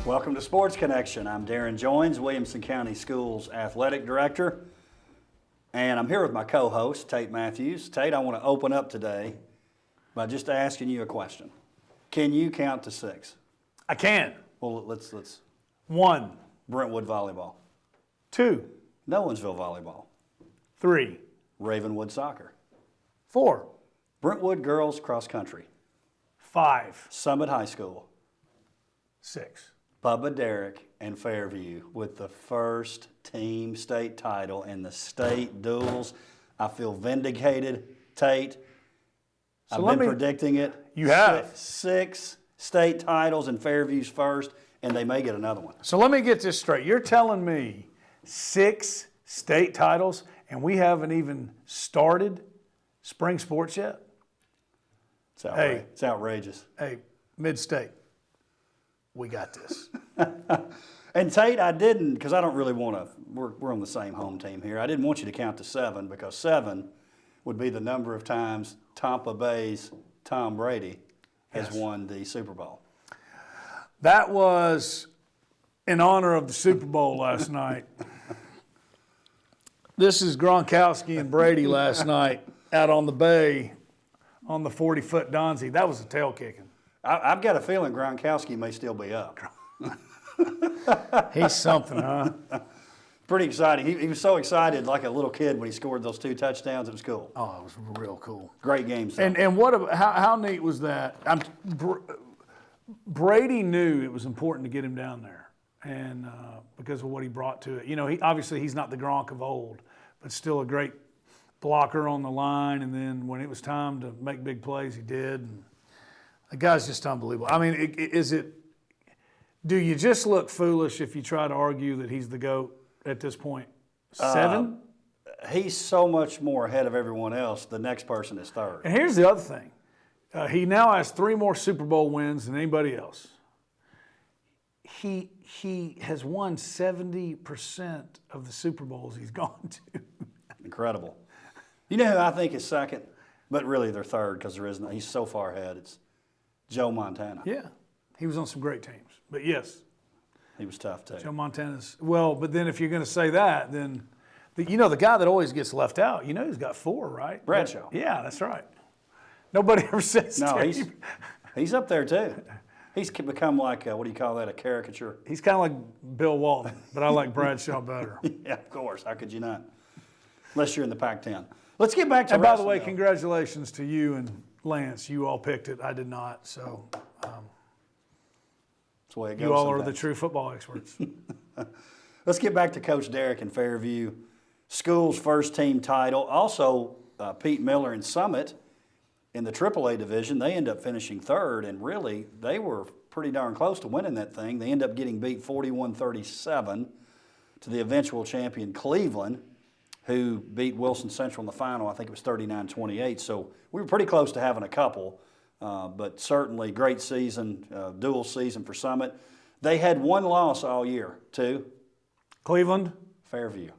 Welcome to Sports Connection. I'm Darrin Joins, Williamson County Schools Athletic Director, and I'm here with my co-host, Tate Mathews. Tate, I want to open up today by just asking you a question. Can you count to 6? I can. Well, let's 1, Brentwood volleyball, 2, Nolensville volleyball, 3, Ravenwood soccer, 4, Brentwood girls cross country, 5, Summit High School, 6. Bubba Derrick and Fairview with the first team state title in the state duels. I feel vindicated, Tate. I've been predicting it. You have. 6 state titles and Fairview's first, and they may get another one. So let me get this straight. You're telling me 6 state titles and we haven't even started spring sports yet? It's outrageous. Hey, mid-state, we got this. And Tate, I didn't, because I don't really want to, we're on the same home team here. I didn't want you to count to 7 because 7 would be the number of times Tampa Bay's Tom Brady has won the Super Bowl. That was in honor of the Super Bowl last night. This is Gronkowski and Brady last night out on the bay on the 40-foot Donzie. That was a tail kicking. I've got a feeling Gronkowski may still be up. He's something, huh? Pretty exciting. He was so excited like a little kid when he scored those 2 touchdowns. It was cool. Oh, it was real cool. Great game. And how neat was that? Brady knew it was important to get him down there, and because of what he brought to it. You know, he's not the Gronk of old, but still a great blocker on the line. And then when it was time to make big plays, he did. And the guy's just unbelievable. I mean, do you just look foolish if you try to argue that he's the GOAT at this point? 7? He's so much more ahead of everyone else. The next person is third. And here's the other thing. He now has 3 more Super Bowl wins than anybody else. He has won 70% of the Super Bowls he's gone to. Incredible. You know who I think is second? But really they're third because there isn't. He's so far ahead. It's Joe Montana. Yeah. He was on some great teams. But yes. He was tough too. Joe Montana's. Well, but then if you're going to say that, then, the guy that always gets left out, he's got 4, right? Bradshaw. Yeah, that's right. Nobody ever says no, he's up there too. He's become like, what do you call that, a caricature? He's kind of like Bill Walton, but I like Bradshaw better. Yeah, of course. How could you not? Unless you're in the Pac-10. Let's get back to And by the way, congratulations to you and Lance. You all picked it. I did not. So that's the way it goes. You all sometimes. are the true football experts. Let's get back to Coach Derrick in Fairview. School's first team title. Also, Pete Miller and Summit in the AAA division. They end up finishing third, and really, they were pretty darn close to winning that thing. They end up getting beat 41-37 to the eventual champion Cleveland, who beat Wilson Central in the final. I think it was 39-28. So we were pretty close to having a couple, but certainly great season, dual season for Summit. They had 1 loss all year, too. Cleveland? Fairview.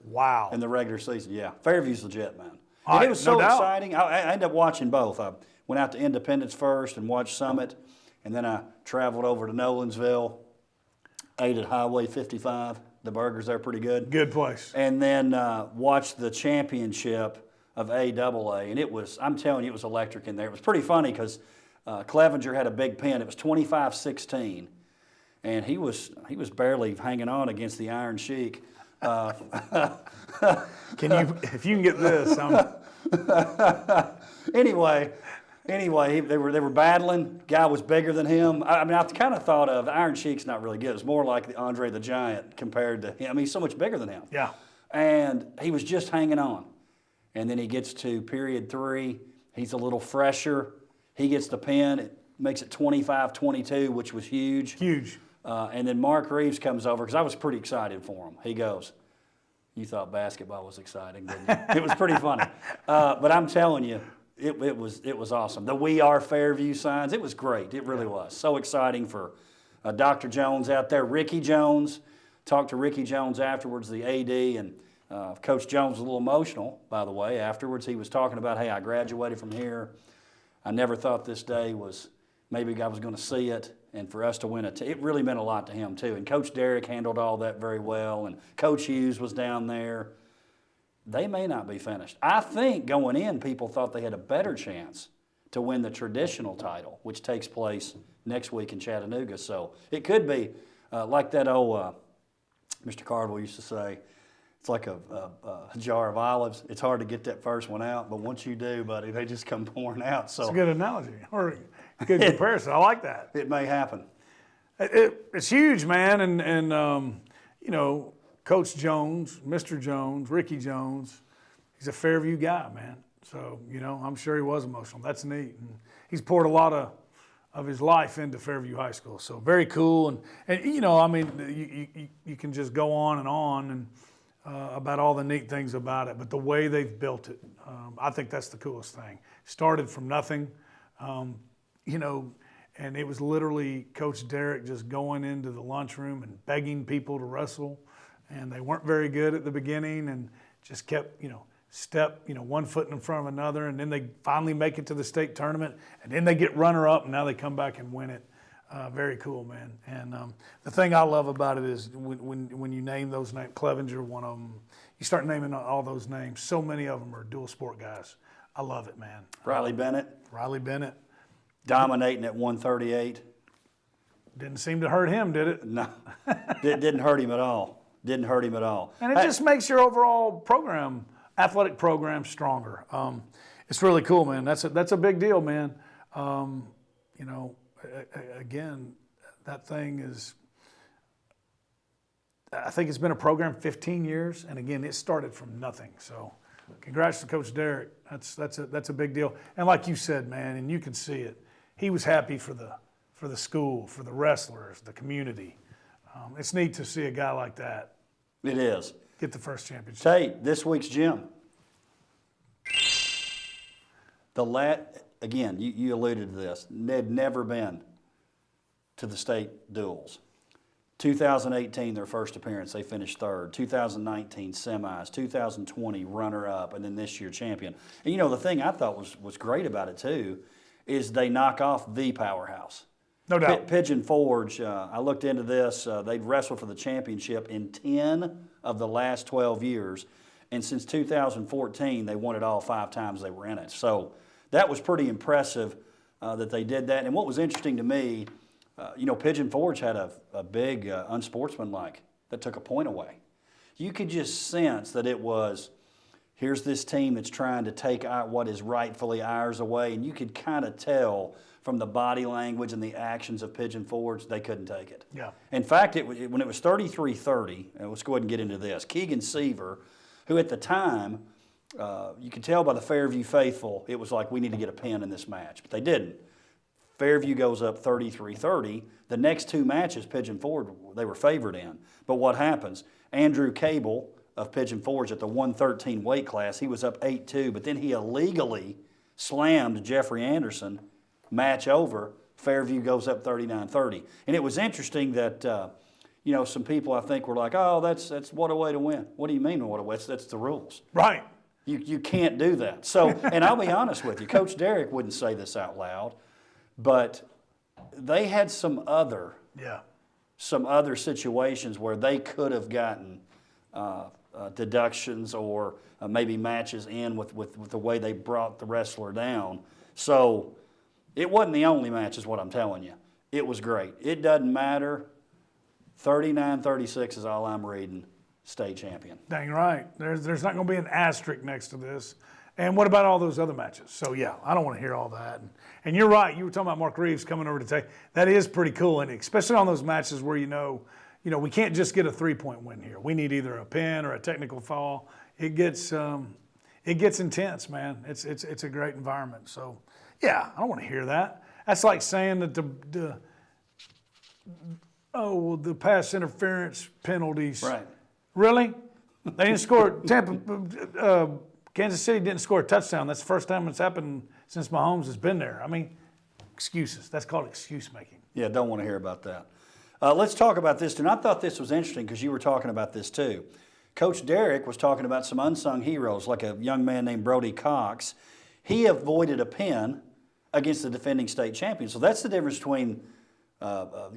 Wow. In the regular season, yeah. Fairview's legit, man. And it was so doubt. exciting. I ended up watching both. I went out to Independence first and watched Summit, and then I traveled over to Nolensville, ate at Highway 55. The burgers there are pretty good. Good place. And then watched the championship of AAA, and I'm telling you, it was electric in there. It was pretty funny because Clevenger had a big pin. It was 25-16, and he was barely hanging on against the Iron Sheik. If you can get this, Anyway, they were battling. Guy was bigger than him. I kind of thought of Iron Sheik's not really good. It's more like the Andre the Giant compared to him. He's so much bigger than him. Yeah. And he was just hanging on. And then he gets to period 3. He's a little fresher. He gets the pin. It makes it 25-22, which was huge. Huge. And then Mark Reeves comes over because I was pretty excited for him. He goes, "You thought basketball was exciting, didn't you?" It was pretty funny. But I'm telling you, it was awesome. The "We Are Fairview" signs, it was great. It really was. So exciting for Dr. Jones out there. Ricky Jones, talked to Ricky Jones afterwards, the AD, and Coach Jones was a little emotional, by the way. Afterwards, he was talking about, hey, I graduated from here. I never thought this day was, maybe I was going to see it. And for us to win it really meant a lot to him too. And Coach Derrick handled all that very well. And Coach Hughes was down there. They may not be finished. I think going in, people thought they had a better chance to win the traditional title, which takes place next week in Chattanooga. So it could be like that old Mr. Cardwell used to say, it's like a jar of olives. It's hard to get that first one out, but once you do, buddy, they just come pouring out. So it's a good analogy or a good comparison. I like that. It may happen. It's huge, man. And you know, Coach Jones, Mr. Jones, Ricky Jones, he's a Fairview guy, man. So, you know, I'm sure he was emotional. That's neat. And he's poured a lot of his life into Fairview High School. So very cool. And you know, I mean, you can just go on and about all the neat things about it. But the way they've built it, I think that's the coolest thing. Started from nothing, you know, and it was literally Coach Derrick just going into the lunchroom and begging people to wrestle. And they weren't very good at the beginning and just kept, you know, one foot in front of another, and then they finally make it to the state tournament, and then they get runner-up, and now they come back and win it. Very cool, man. And the thing I love about it is when you name those names, Clevenger, one of them, you start naming all those names, so many of them are dual sport guys. I love it, man. Riley Bennett. Dominating at 138. Didn't seem to hurt him, did it? No, didn't hurt him at all. Didn't hurt him at all. And it just makes your overall program, athletic program, stronger. It's really cool, man. That's a big deal, man. You know, again, that thing is. I think it's been a program 15 years, and again, it started from nothing. So, congrats to Coach Derrick. That's a big deal. And like you said, man, and you can see it. He was happy for the school, for the wrestlers, the community. It's neat to see a guy like that. It is. Get the first championship. Tate, this week's gym. Again, you alluded to this. They'd never been to the state duels. 2018, their first appearance, they finished third. 2019, semis. 2020, runner-up. And then this year, champion. And, you know, the thing I thought was great about it, too, is they knock off the powerhouse. No doubt. Pigeon Forge, I looked into this. They'd wrestled for the championship in 10 of the last 12 years. And since 2014, they won it all 5 times they were in it. So that was pretty impressive that they did that. And what was interesting to me, you know, Pigeon Forge had a big unsportsmanlike that took a point away. You could just sense that it was, here's this team that's trying to take what is rightfully ours away. And you could kind of tell from the body language and the actions of Pigeon Forge, they couldn't take it. Yeah. In fact, when it was 33-30, and let's go ahead and get into this, Keegan Seaver, who at the time, you could tell by the Fairview faithful, it was like, we need to get a pin in this match. But they didn't. Fairview goes up 33-30. The next 2 matches, Pigeon Forge, they were favored in. But what happens? Andrew Cable of Pigeon Forge at the 113 weight class, he was up 8-2, but then he illegally slammed Jeffrey Anderson. Match over, Fairview goes up 39-30. And it was interesting that, you know, some people I think were like, oh, that's what a way to win. What do you mean what a way? That's the rules. Right. You can't do that. So, and I'll be honest with you, Coach Derrick wouldn't say this out loud, but they had some other situations where they could have gotten deductions or maybe matches in with the way they brought the wrestler down. So it wasn't the only match is what I'm telling you. It was great. It doesn't matter. 39-36 is all I'm reading. State champion. Dang right. There's not going to be an asterisk next to this. And what about all those other matches? So, yeah, I don't want to hear all that. And you're right. You were talking about Mark Reeves coming over to Tate. That is pretty cool, and especially on those matches where you know, we can't just get a 3-point win here. We need either a pin or a technical foul. It gets intense, man. It's a great environment. So, yeah, I don't want to hear that. That's like saying that the pass interference penalties. Right. Really? They didn't score. Kansas City didn't score a touchdown. That's the first time it's happened since Mahomes has been there. I mean, excuses. That's called excuse making. Yeah, don't want to hear about that. Let's talk about this. And I thought this was interesting because you were talking about this too. Coach Derrick was talking about some unsung heroes, like a young man named Brody Cox. He avoided a pin against the defending state champion. So that's the difference between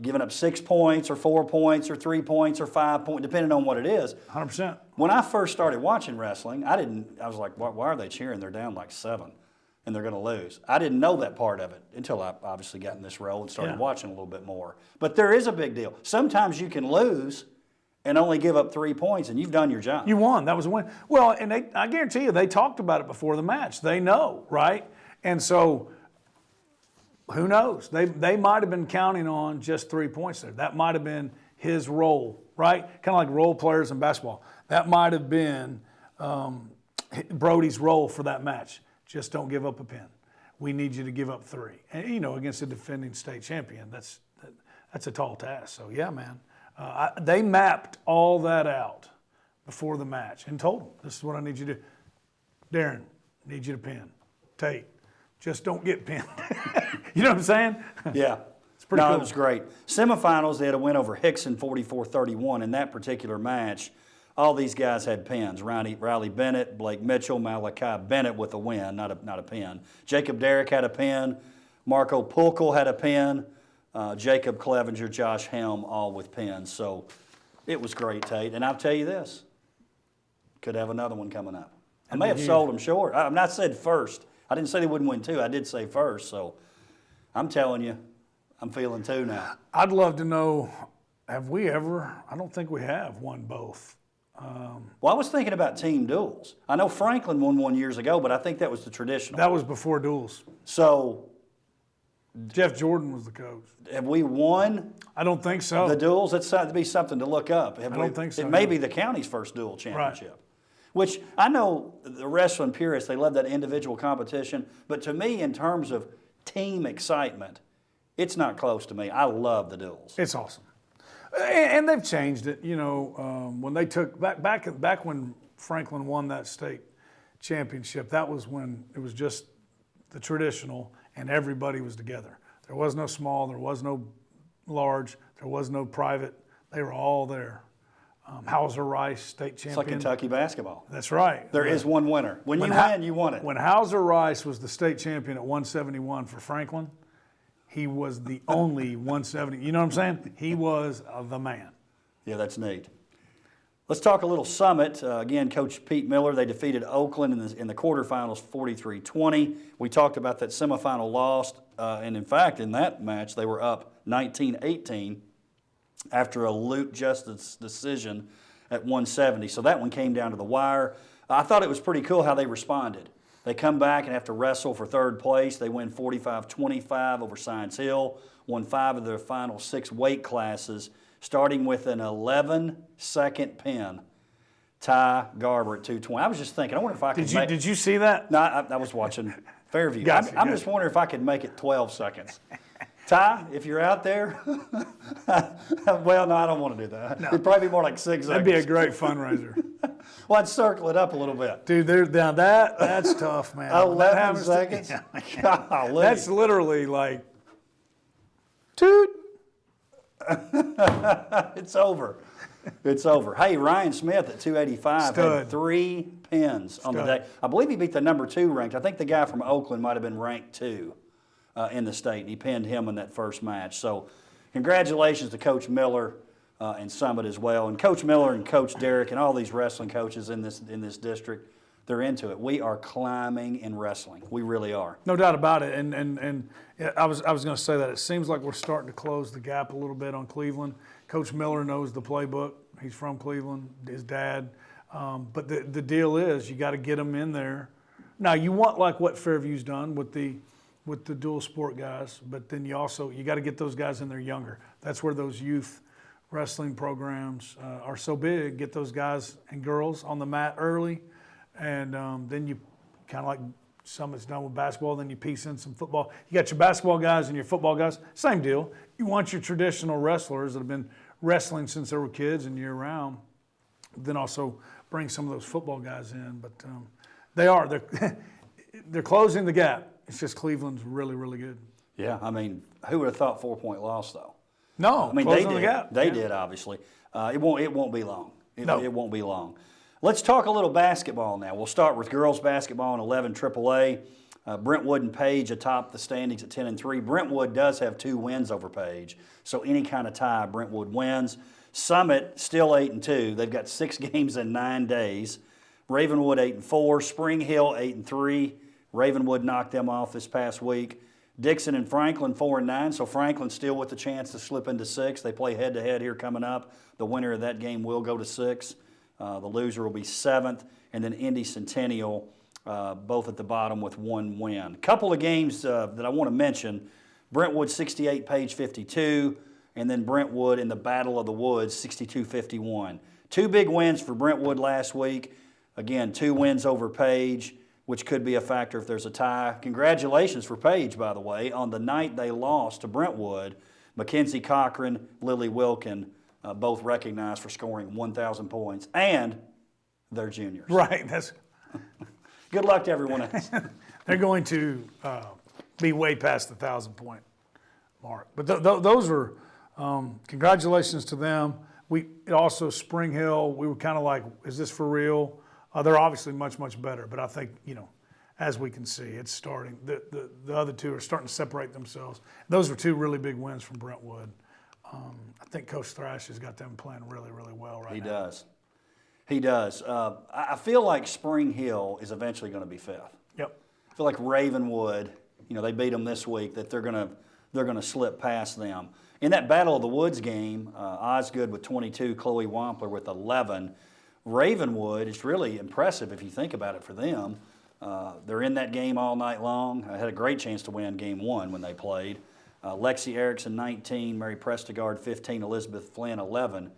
giving up 6 points or 4 points or 3 points or 5 points, depending on what it is. 100%. When I first started watching wrestling, I was like, why are they cheering? They're down like 7 and they're going to lose. I didn't know that part of it until I obviously got in this role and started watching a little bit more. But there is a big deal. Sometimes you can lose and only give up 3 points, and you've done your job. You won. That was a win. Well, and I guarantee you, they talked about it before the match. They know, right? And so, who knows? They might have been counting on just 3 points there. That might have been his role, right? Kind of like role players in basketball. That might have been Brody's role for that match. Just don't give up a pin. We need you to give up 3. And, you know, against a defending state champion, that's a tall task. So, yeah, man. They mapped all that out before the match and told them, this is what I need you to do. Darrin, need you to pin. Tate, just don't get pinned. You know what I'm saying? Yeah. It's pretty cool. It was great. Semifinals, they had a win over Hickson 44-31. In that particular match, all these guys had pins. Riley Bennett, Blake Mitchell, Malachi Bennett with a win, not a pin. Jacob Derrick had a pin. Marco Pulkel had a pin. Jacob Clevenger, Josh Helm, all with pins. So it was great, Tate. And I'll tell you this, could have another one coming up. I may have sold them short. I'm not said first. I didn't say they wouldn't win 2. I did say first. So I'm telling you, I'm feeling 2 now. I'd love to know, have we ever, I don't think we have won both. Well, I was thinking about team duels. I know Franklin won one years ago, but I think that was the traditional. That was before duels. So Jeff Jordan was the coach. have we won I don't think so. the duels? That's to be something to look up. I don't think so, It may no. be the county's first duel championship. Which I know the wrestling purists, they love that individual competition. But to me, in terms of team excitement, it's not close to me. I love the duels. It's awesome. And they've changed it. You know, when they took, back when Franklin won that state championship, that was when it was just the traditional and everybody was together. There was no small, there was no large, there was no private. They were all there. Hauser Rice, state champion. It's like Kentucky basketball. That's right. There is one winner. When you win, you won it. When Hauser Rice was the state champion at 171 for Franklin, he was the only 170. You know what I'm saying? He was the man. Yeah, that's neat. Let's talk a little Summit. Again, Coach Pete Miller, they defeated Oakland in the quarterfinals 43-20. We talked about that semifinal loss. And in fact, in that match, they were up 19-18 after a Luke Justice decision at 170. So that one came down to the wire. I thought it was pretty cool how they responded. They come back and have to wrestle for third place. They win 45-25 over Science Hill, won 5 of their final 6 weight classes, starting with an 11-second pin. Ty Garber at 220. I was just thinking, I wonder if I could Did you see that? No, I was watching Fairview. Gotcha, I'm just wondering if I could make it 12 seconds. Ty, if you're out there, well, no, I don't want to do that. No. It'd probably be more like 6 seconds. That'd be a great fundraiser. Well, I'd circle it up a little bit. Dude, now that's tough, man. 11 seconds? Golly. That's literally like, toot. It's over. It's over. Hey, Ryan Smith at 285 had 3 pins on the day. I believe he beat the number 2 ranked. I think the guy from Oakland might have been ranked 2 in the state, and he pinned him in that first match. So congratulations to Coach Miller and Summit as well. And Coach Miller and Coach Derrick and all these wrestling coaches in this district, they're into it. We are climbing in wrestling. We really are. No doubt about it. And I was going to say that. It seems like we're starting to close the gap a little bit on Cleveland. Coach Miller knows the playbook. He's from Cleveland, his dad. But the deal is you got to get them in there. Now, you want like what Fairview's done with the dual sport guys, but then you got to get those guys in there younger. That's where those youth wrestling programs are so big. Get those guys and girls on the mat early, and then you kind of like Summit's done with basketball, then you piece in some football. You got your basketball guys and your football guys, same deal. You want your traditional wrestlers that have been wrestling since they were kids and year round, then also bring some of those football guys in. But they're closing the gap. It's just Cleveland's really, really good. Yeah, I mean, who would have thought 4-point loss though? No, I mean closing they did. The gap. They did obviously. It won't be long. It won't be long. Let's talk a little basketball now. We'll start with girls basketball in 11 AAA. Brentwood and Page atop the standings at 10-3. Brentwood does have 2 wins over Page, so any kind of tie, Brentwood wins. Summit still 8-2. They've got 6 games in 9 days. Ravenwood 8-4. Spring Hill 8-3. Ravenwood knocked them off this past week. Dixon and Franklin 4-9, so Franklin still with the chance to slip into 6. They play head-to-head here coming up. The winner of that game will go to 6. The loser will be 7th, and then Indy Centennial both at the bottom with 1 win. A couple of games that I want to mention, Brentwood 68, Page 52, and then Brentwood in the Battle of the Woods 62-51. 2 big wins for Brentwood last week. Again, 2 wins over Page, which could be a factor if there's a tie. Congratulations for Page, by the way. On the night they lost to Brentwood, Mackenzie Cochran, Lily Wilkin, both recognized for scoring 1,000 points, and they're juniors. Right. That's Good luck to everyone else. They're going to be way past the 1,000-point mark. But those are congratulations to them. Also Spring Hill, we were kind of like, is this for real? They're obviously much, much better, but I think, as we can see, it's starting. The other 2 are starting to separate themselves. Those were 2 really big wins from Brentwood. I think Coach Thrash has got them playing really, really well right now. He does. He does. I feel like Spring Hill is eventually going to be 5th. Yep. I feel like Ravenwood, they beat them this week, that they're going to slip past them. In that Battle of the Woods game, Osgood with 22, Chloe Wampler with 11. Ravenwood is really impressive if you think about it for them. They're in that game all night long. I had a great chance to win game 1 when they played. Lexi Erickson, 19, Mary Prestigard, 15, Elizabeth Flynn, 11.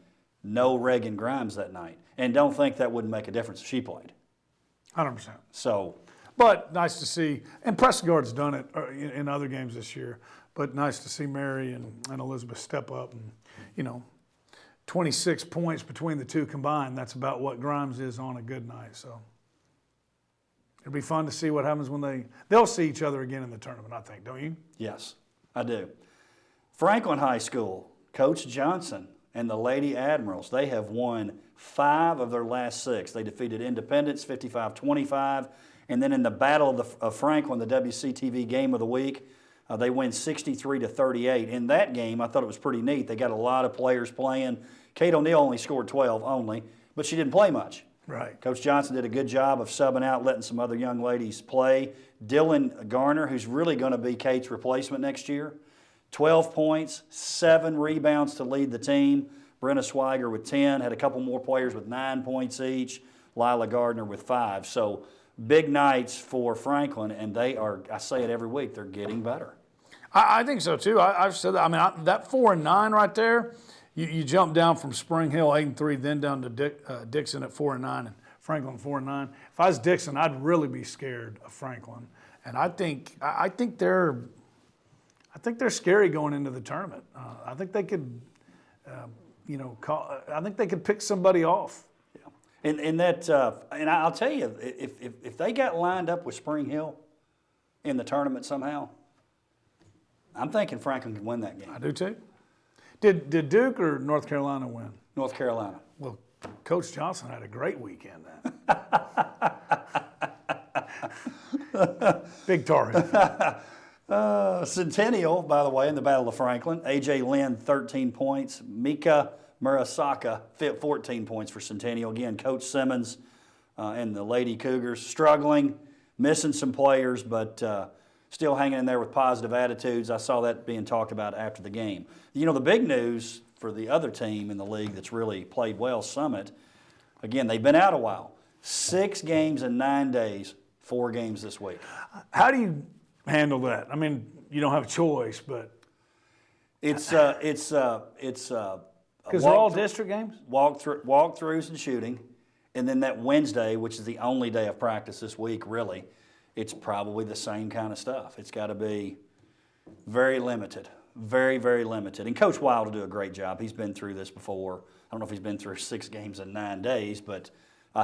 No Reagan Grimes that night. And don't think that wouldn't make a difference if she played. 100%. So, but nice to see, and Prestigard's done it in other games this year, but nice to see Mary and Elizabeth step up and, 26 points between the 2 combined. That's about what Grimes is on a good night. So it'll be fun to see what happens when they'll see each other again in the tournament, I think, don't you? yes, I do. Franklin High School, Coach Johnson and the Lady Admirals, they have won 5 of their last 6. They defeated Independence 55-25, and then in the Battle of Franklin, the WCTV Game of the Week, they win 63-38. In that game, I thought it was pretty neat. They got a lot of players playing. Kate O'Neill only scored 12 only, but she didn't play much. Right. Coach Johnson did a good job of subbing out, letting some other young ladies play. Dylan Garner, who's really going to be Kate's replacement next year, 12 points, 7 rebounds to lead the team. Brenna Swiger with 10, had a couple more players with 9 points each. Lila Gardner with 5. So big nights for Franklin, and they are, I say it every week, they're getting better. I think so too. I've said that. I mean, that 4-9 right there, you jump down from Spring Hill 8-3, then down to Dixon at 4-9, and Franklin 4-9. If I was Dixon, I'd really be scared of Franklin, and I think they're scary going into the tournament. I think they could, I think they could pick somebody off. Yeah. And I'll tell you, if they got lined up with Spring Hill in the tournament somehow, I'm thinking Franklin can win that game. I do too. Did Duke or North Carolina win? North Carolina. Well, Coach Johnson had a great weekend then. Big target. Centennial, by the way, in the Battle of Franklin. A.J. Lynn, 13 points. Mika Murasaka, 14 points for Centennial. Again, Coach Simmons and the Lady Cougars struggling, missing some players, but still hanging in there with positive attitudes. I saw that being talked about after the game. The big news for the other team in the league that's really played well, Summit, again, they've been out a while. 6 games in 9 days, 4 games this week. How do you handle that? I mean, you don't have a choice, but it's because they're all district games. Walkthroughs and shooting, and then that Wednesday, which is the only day of practice this week, really, it's probably the same kind of stuff. It's got to be very limited, very, very limited. And Coach Wild will do a great job. He's been through this before. I don't know if he's been through 6 games in 9 days, but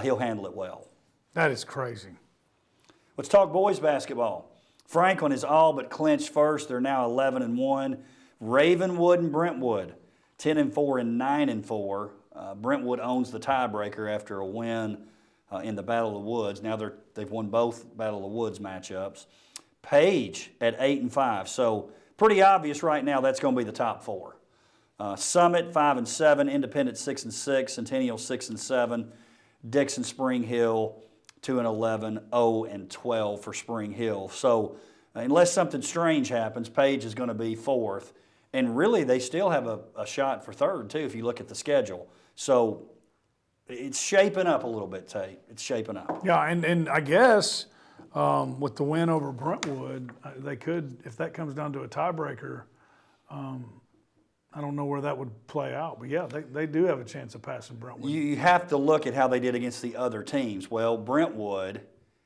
he'll handle it well. That is crazy. Let's talk boys basketball. Franklin is all but clinched first. They're now 11-1. Ravenwood and Brentwood, 10-4 and 9-4. Brentwood owns the tiebreaker after a win in the Battle of the Woods. Now they've won both Battle of the Woods matchups. Page at 8-5. So pretty obvious right now that's going to be the top four. Summit 5-7, Independent 6-6, Centennial 6-7, Dixon Spring Hill 2-11, 0-12 for Spring Hill. So unless something strange happens, Page is going to be fourth. And really, they still have a shot for third, too, if you look at the schedule. So it's shaping up a little bit, Tate. It's shaping up. Yeah, and I guess with the win over Brentwood, they could, if that comes down to a tiebreaker, I don't know where that would play out. But, yeah, they do have a chance of passing Brentwood. You have to look at how they did against the other teams. Well, Brentwood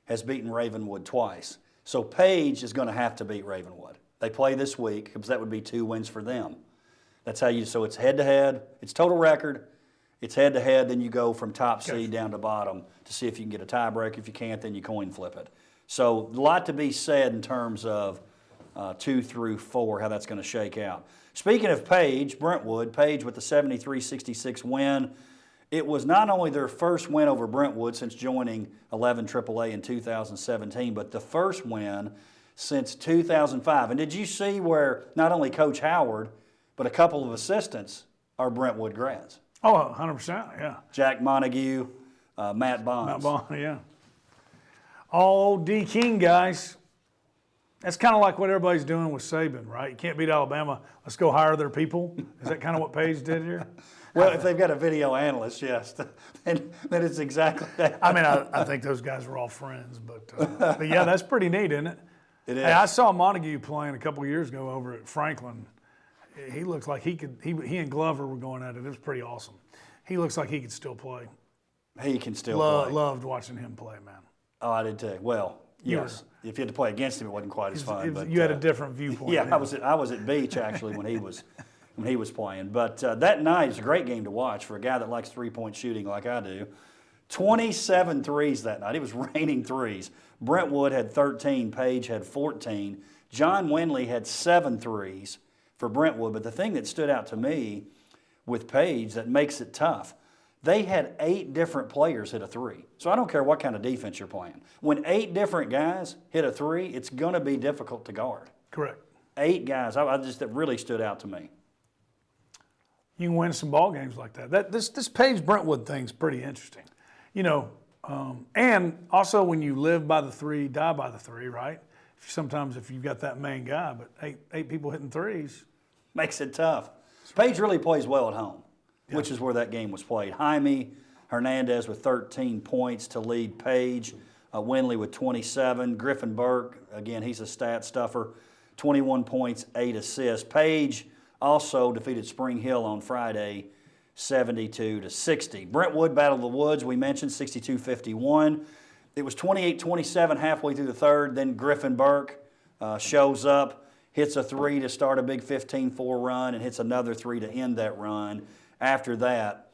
has beaten Ravenwood twice. So Page is going to have to beat Ravenwood. They play this week because that would be 2 wins for them. That's how you, so it's head-to-head. It's total record. It's head-to-head. Then you go from top seed down to bottom to see if you can get a tiebreaker. If you can't, then you coin flip it. So a lot to be said in terms of 2 through 4, how that's going to shake out. Speaking of Page, Brentwood, Page with the 73-66 win. It was not only their first win over Brentwood since joining 11 AAA in 2017, but the first win since 2005. And did you see where not only Coach Howard, but a couple of assistants are Brentwood grads? Oh, 100%, yeah. Jack Montague, Matt Bonds. Matt Bond, yeah. All D. King guys. That's kind of like what everybody's doing with Saban, right? You can't beat Alabama. Let's go hire their people. Is that kind of what Page did here? Well, if they've got a video analyst, yes, then it's exactly that. I mean, I think those guys were all friends, but yeah, that's pretty neat, isn't it? It is. Hey, I saw Montague playing a couple of years ago over at Franklin. He looks like he could. He and Glover were going at it. It was pretty awesome. He looks like he could still play. He can still play. Loved watching him play, man. Oh, I did too. Well, yes. If you had to play against him, it wasn't quite as fun. But you had a different viewpoint. Yeah, I was at Beach actually when he was playing. But that night was a great game to watch for a guy that likes three-point shooting like I do. 27 threes that night. It was raining threes. Brentwood had 13. Page had 14. John Winley had 7 threes for Brentwood. But the thing that stood out to me with Page that makes it tough, they had 8 different players hit a three. So I don't care what kind of defense you're playing. When 8 different guys hit a three, it's going to be difficult to guard. Correct. 8 guys. That really stood out to me. You can win some ball games like that. This Page Brentwood thing's pretty interesting. You know, and also when you live by the three, die by the three, right? Sometimes if you've got that main guy, but eight people hitting threes. Makes it tough. Page really plays well at home, which is where that game was played. Jaime Hernandez with 13 points to lead Page. Winley with 27. Griffin Burke, again, he's a stat stuffer, 21 points, 8 assists. Page also defeated Spring Hill on Friday, 72-60. Brentwood battled the Woods, we mentioned, 62-51. It was 28-27 halfway through the third. Then Griffin Burke shows up, hits a three to start a big 15-4 run, and hits another three to end that run. After that,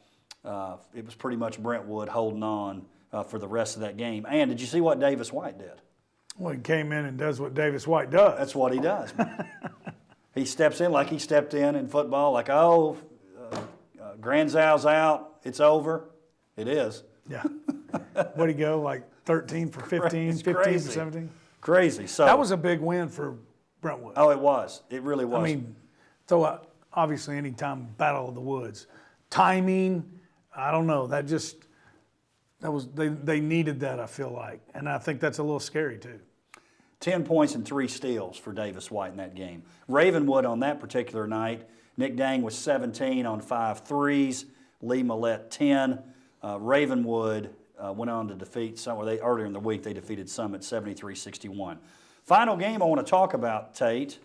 it was pretty much Brentwood holding on for the rest of that game. And did you see what Davis White did? Well, he came in and does what Davis White does. That's what he does. He steps in like he stepped in football, like, Granzow's out, it's over. It is. Yeah. What'd he go, like 13 for 15, 15 for 17? Crazy. So that was a big win for Brentwood. Oh, it was. It really was. I mean, so obviously any time Battle of the Woods. Timing, I don't know. They needed that, I feel like. And I think that's a little scary too. 10 points and 3 steals for Davis White in that game. Ravenwood on that particular night, Nick Dang was 17 on 5 threes, Lee Millette 10. Ravenwood went on to defeat earlier in the week they defeated Summit 73-61. Final game I want to talk about, Tate.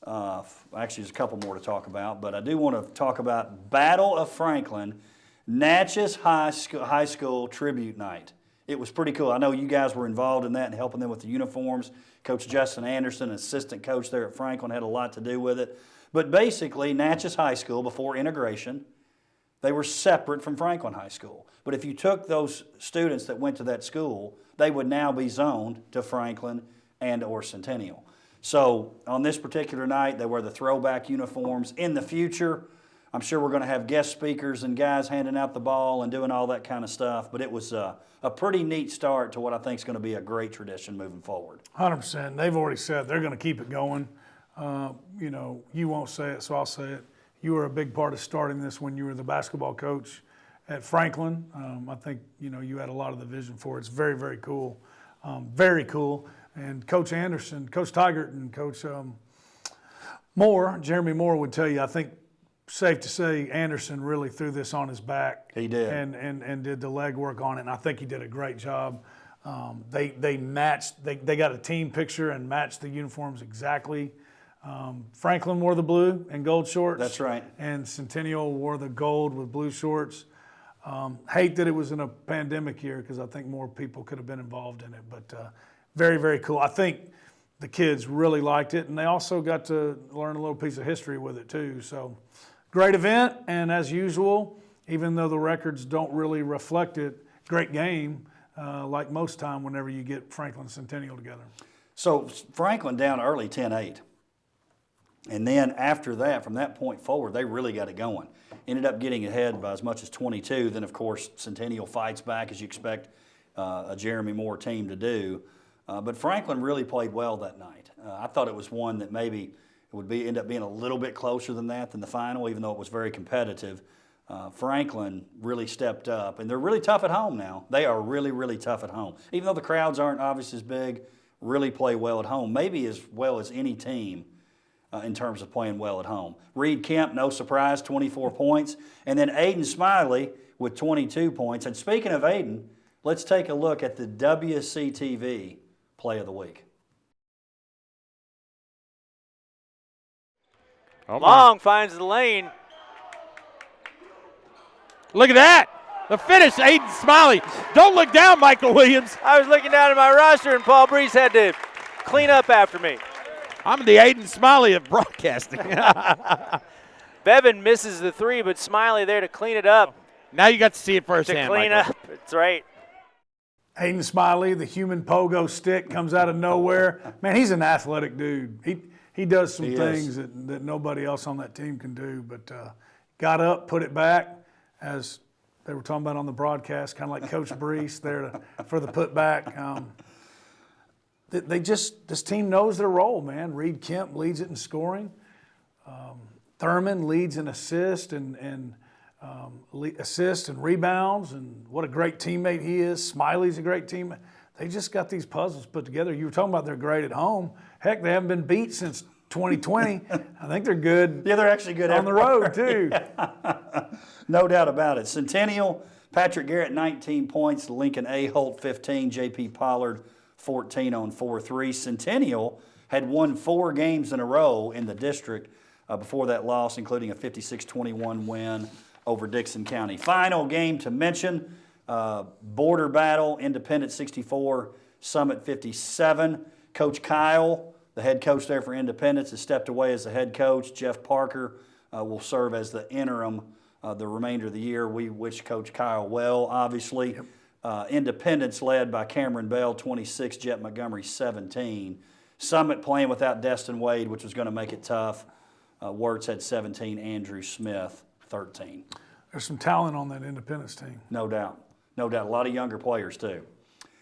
Actually, there's a couple more to talk about, but I do want to talk about Battle of Franklin, Natchez High School Tribute Night. It was pretty cool. I know you guys were involved in that and helping them with the uniforms. Coach Justin Anderson, assistant coach there at Franklin, had a lot to do with it. But basically, Natchez High School, before integration, they were separate from Franklin High School. But if you took those students that went to that school, they would now be zoned to Franklin and or Centennial. So on this particular night, they wear the throwback uniforms. In the future, I'm sure we're going to have guest speakers and guys handing out the ball and doing all that kind of stuff. But it was a pretty neat start to what I think is going to be a great tradition moving forward. 100%. They've already said they're going to keep it going. You won't say it, so I'll say it. You were a big part of starting this when you were the basketball coach at Franklin. I think, you had a lot of the vision for it. It's very, very cool. Very cool. And Coach Anderson, Coach Tigert, and Coach Jeremy Moore would tell you, I think, safe to say Anderson really threw this on his back. He did. And did the legwork on it, and I think he did a great job. They matched, they got a team picture and matched the uniforms exactly. Franklin wore the blue and gold shorts. That's right. And Centennial wore the gold with blue shorts. Hate that it was in a pandemic year because I think more people could have been involved in it, but very, very cool. I think the kids really liked it, and they also got to learn a little piece of history with it too. So great event, and as usual, even though the records don't really reflect it, great game, like most time whenever you get Franklin Centennial together. So Franklin down early 10-8. And then after that, from that point forward, they really got it going. Ended up getting ahead by as much as 22. Then, of course, Centennial fights back, as you expect a Jeremy Moore team to do. But Franklin really played well that night. I thought it was one that maybe it would end up being a little bit closer than that than the final, even though it was very competitive. Franklin really stepped up, and they're really tough at home now. They are really, really tough at home. Even though the crowds aren't obviously as big, really play well at home, maybe as well as any team in terms of playing well at home. Reed Kemp, no surprise, 24 points. And then Aiden Smiley with 22 points. And speaking of Aiden, let's take a look at the WCTV Play of the Week. Long finds the lane. Look at that. The finish, Aiden Smiley. Don't look down, Michael Williams. I was looking down at my roster, and Paul Brees had to clean up after me. I'm the Aiden Smiley of broadcasting. Bevan misses the three, but Smiley there to clean it up. Now you got to see it To firsthand, clean Michael. up. That's right. Aiden Smiley, the human pogo stick, comes out of nowhere. Man, he's an athletic dude. He does some things that nobody else on that team can do. But got up, put it back, as they were talking about on the broadcast, kind of like Coach Brees there for the putback. This team knows their role, man. Reed Kemp leads it in scoring. Thurman leads in assist and rebounds, and what a great teammate he is. Smiley's a great teammate. They just got these puzzles put together. You were talking about they're great at home. Heck, they haven't been beat since 2020. I think they're good. Yeah, they're actually good on the road too. No doubt about it. Centennial, Patrick Garrett, 19 points. Lincoln A. Holt, 15. J.P. Pollard, 14 on 4-3. Centennial had won 4 games in a row in the district before that loss, including a 56-21 win over Dixon County. Final game to mention, border battle, Independent 64, Summit 57. Coach Kyle, the head coach there for Independence, has stepped away as the head coach. Jeff Parker will serve as the interim the remainder of the year. We wish Coach Kyle well, obviously. Yep. Independence led by Cameron Bell, 26, Jet Montgomery, 17. Summit playing without Destin Wade, which was going to make it tough. Wirtz had 17, Andrew Smith, 13. There's some talent on that Independence team. No doubt. No doubt. A lot of younger players, too.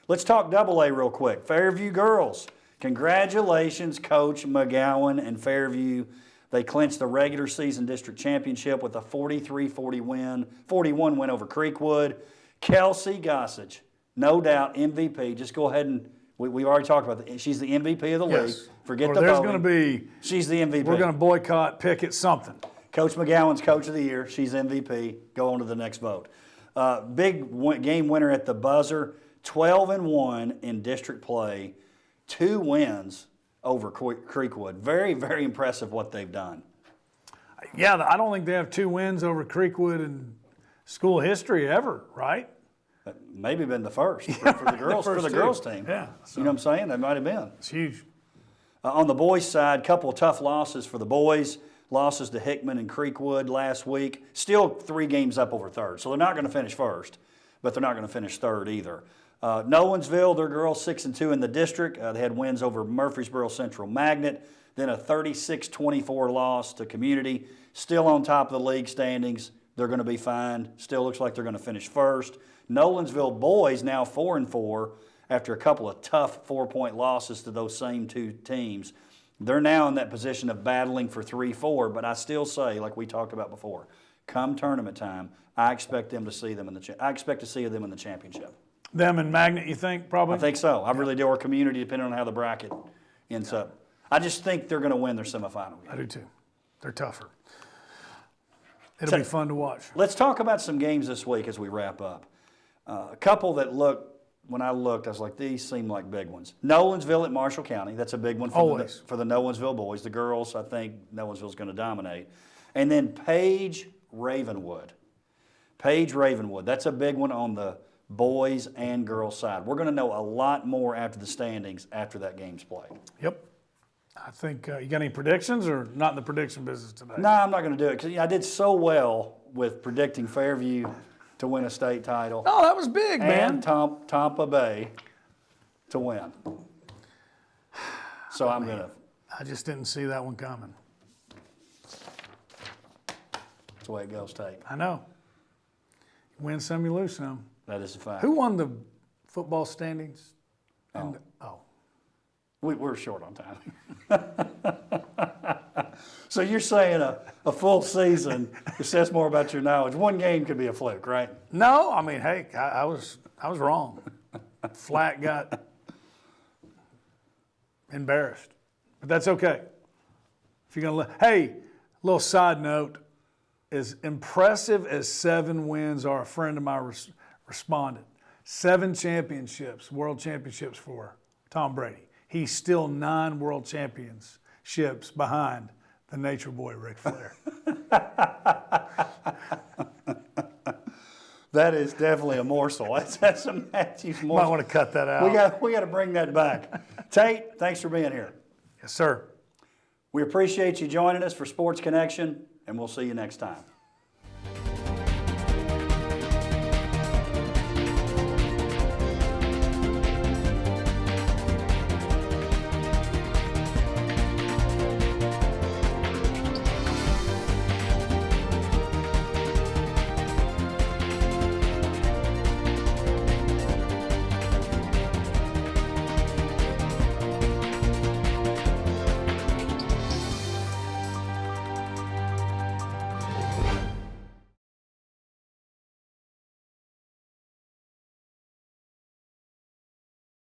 Let's talk AA real quick. Fairview girls. Congratulations, Coach McGowan and Fairview. They clinched the regular season district championship with a 41 win over Creekwood. Kelsey Gossage, no doubt MVP. Just go ahead and we've already talked about that. She's the MVP of the league. Forget the there's voting. going to be. She's the MVP. We're going to boycott, picket, something. Coach McGowan's Coach of the Year. She's MVP. Go on to the next vote. Big game winner at the buzzer. 12-1 in district play. 2 wins over Creekwood. Very, very impressive what they've done. Yeah, I don't think they have 2 wins over Creekwood in school history ever, right? Maybe been the first for the girls girls team. Yeah, you know what I'm saying? They might have been. It's huge. On the boys' side, a couple of tough losses for the boys. Losses to Hickman and Creekwood last week. Still 3 games up over third, so they're not going to finish first, but they're not going to finish third either. Nolensville, their girls 6-2 in the district. They had wins over Murfreesboro Central Magnet. then a 36-24 loss to Community. Still on top of the league standings. They're going to be fine. Still looks like they're going to finish first. Nolensville boys now 4-4 after a couple of tough 4-point losses to those same two teams. They're now in that position of battling for 3-4, but I still say, like we talked about before, come tournament time, I expect to see them in the championship. Them and Magnet, you think, probably? I think so. I really do. Or Community, depending on how the bracket ends up. I just think they're going to win their semifinal game. I do too. They're tougher. It'll be fun to watch. Let's talk about some games this week as we wrap up. A couple that when I looked, I was like, these seem like big ones. Nolensville at Marshall County. That's a big one for the Nolensville boys. The girls, I think Nolensville's going to dominate. And then Page Ravenwood. That's a big one on the boys and girls side. We're going to know a lot more after the standings after that game's played. Yep. I think you got any predictions or not in the prediction business today? No, I'm not going to do it because I did so well with predicting Fairview to win a state title. Oh, that was big, man. And Tampa Bay to win. So I'm going to. I just didn't see that one coming. That's the way it goes, Tate. I know. You win some, you lose some. That is a fact. Who won the football standings? We're short on time. So you're saying a full season, it says more about your knowledge. One game could be a fluke, right? No, I mean, hey, I was wrong. Flat got embarrassed, but that's okay. If you're gonna hey, little side note: as impressive as 7 wins are, a friend of mine responded. 7 championships, world championships for Tom Brady. He's still 9 world championships behind the nature boy, Ric Flair. That is definitely a morsel. That's a Mathews morsel. Might want to cut that out. We got to bring that back. Tate, thanks for being here. Yes, sir. We appreciate you joining us for Sports Connection, and we'll see you next time.